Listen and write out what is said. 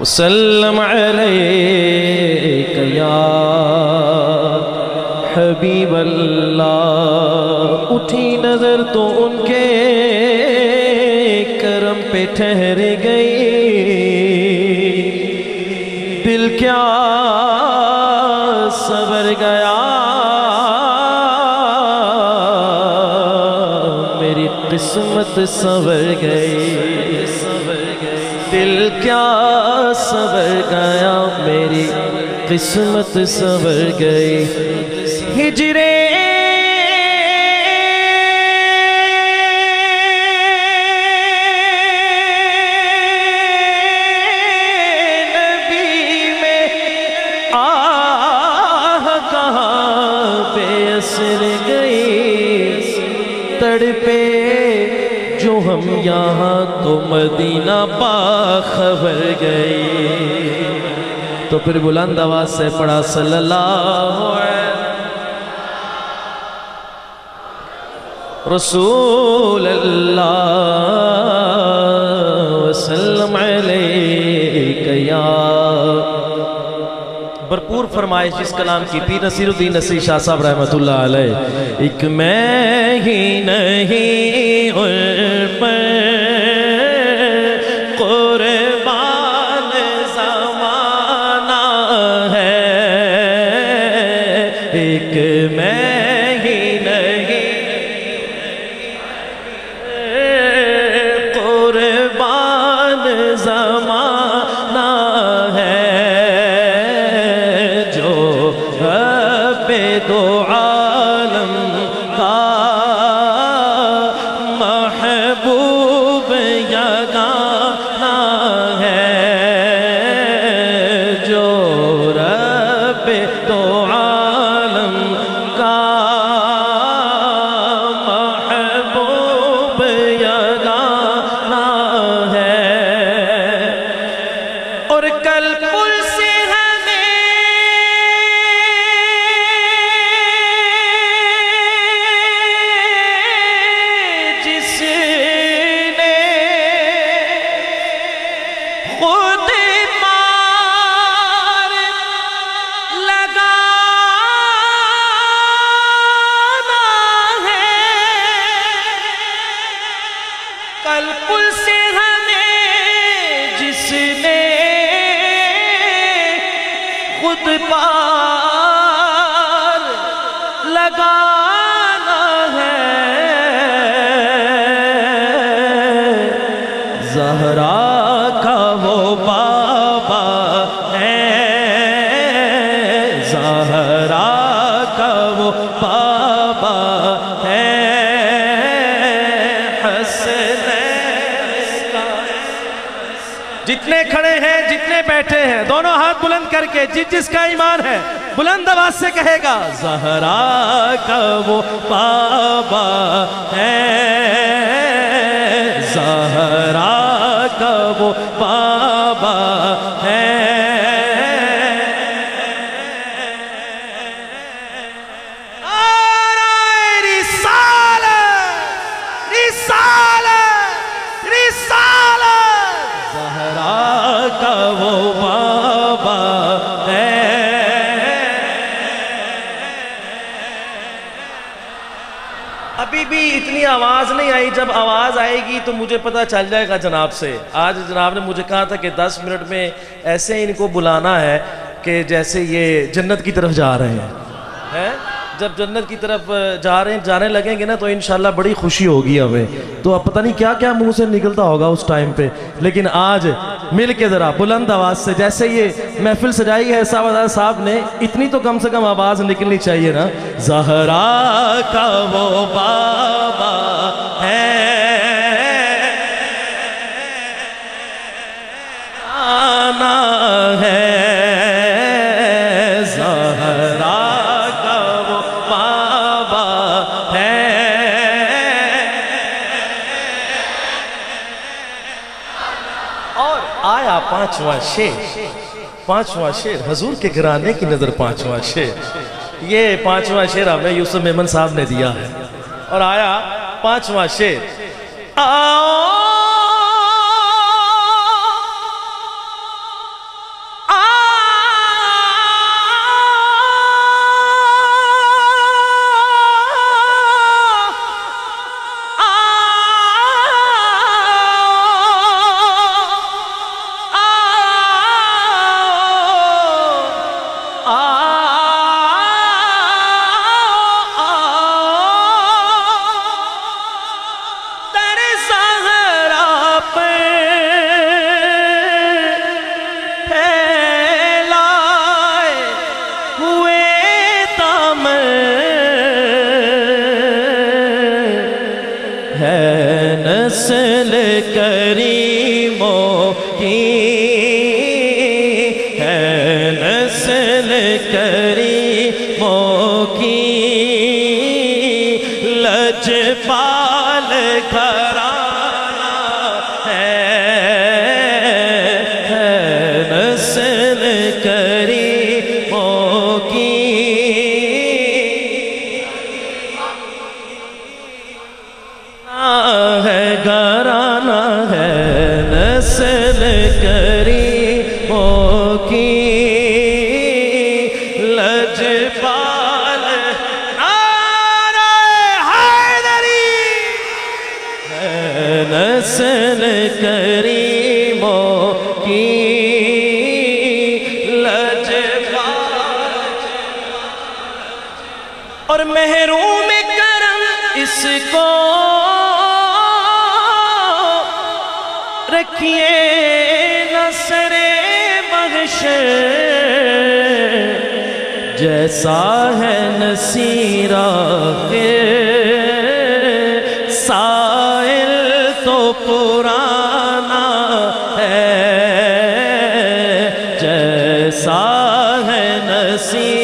وسلم علیک یا حبیب اللہ۔ اٹھی نظر تو ان کے کرم پہ ٹھہر گئی، دل کیا سنور گیا، میری قسمت سنور گئی، دل کیا سنور گیا، میری قسمت سنور گئی۔ ہجرے نبی میں آہ کہاں بے اثر گئی، تڑپے جو ہم یہاں تو مدینہ باخبر گئی۔ تو پھر بلند آواز سے پڑھا صلی اللہ علیہ رسول اللہ وسلم علیک یا۔ بھرپور فرمائش جس کلام کی پیر نصیر الدین نصیر شاہ صاحب رحمۃ اللہ علیہ۔ ایک میں ہی نہیں پر قربان زمانہ ہے، ایک میں ہی نہیں قربان زمانہ ہے، جو رب دو عالم کا محبوب یگانہ ہے، جو رب دو عالم کا محبوب یگانہ ہے۔ اور کل پل سے خود مار لگانا ہے، کل پل سے ہمیں جس نے خود پار لگانا ہے، زہرا کا وہ بابا ہے، زہرا کا وہ بابا ہے، حسنین کا۔ جتنے کھڑے ہیں جتنے بیٹھے ہیں دونوں ہاتھ بلند کر کے جس کا ایمان ہے بلند آواز سے کہے گا، زہرا کا وہ بابا ہے، زہرا کا وہ بابا ہے، زہرا کا وہ بابا ہے۔ ابھی بھی اتنی آواز نہیں آئی، جب آواز آئے گی تو مجھے پتہ چل جائے گا جناب سے۔ آج جناب نے مجھے کہا تھا کہ 10 منٹ میں ایسے ان کو بلانا ہے کہ جیسے یہ جنت کی طرف جا رہے ہیں۔ جب جنت کی طرف جانے لگیں گے نا تو انشاءاللہ بڑی خوشی ہوگی ہمیں، تو اب پتہ نہیں کیا کیا منہ سے نکلتا ہوگا اس ٹائم پہ، لیکن آج مل کے ذرا بلند آواز سے جیسے یہ محفل سجائی ہے صاحب نے، اتنی تو کم سے کم آواز نکلنی چاہیے نا۔ زہرا کا وہ بابا ہے، آنا ہے، پانچواں شعر حضور کے گھرانے کی نظر، پانچواں شعر، یہ پانچواں شعر ہمیں یوسف میمن صاحب نے دیا ہے، اور آیا پانچواں شعر، آؤ نسل کریموں کی ہے نسل کریموں کی لجپال گھرانہ ہے نسل کریموں کی ہے گھرانہ ہے نسل کریموں کی لجپال نعرہ حیدری ہے نسل کریموں کی لجپال اور محروم کرم اس کو رکھیے نصر بخش جیسا ہے نصیرہ کے سائل تو پرانا ہے جیسا ہے نصیرہ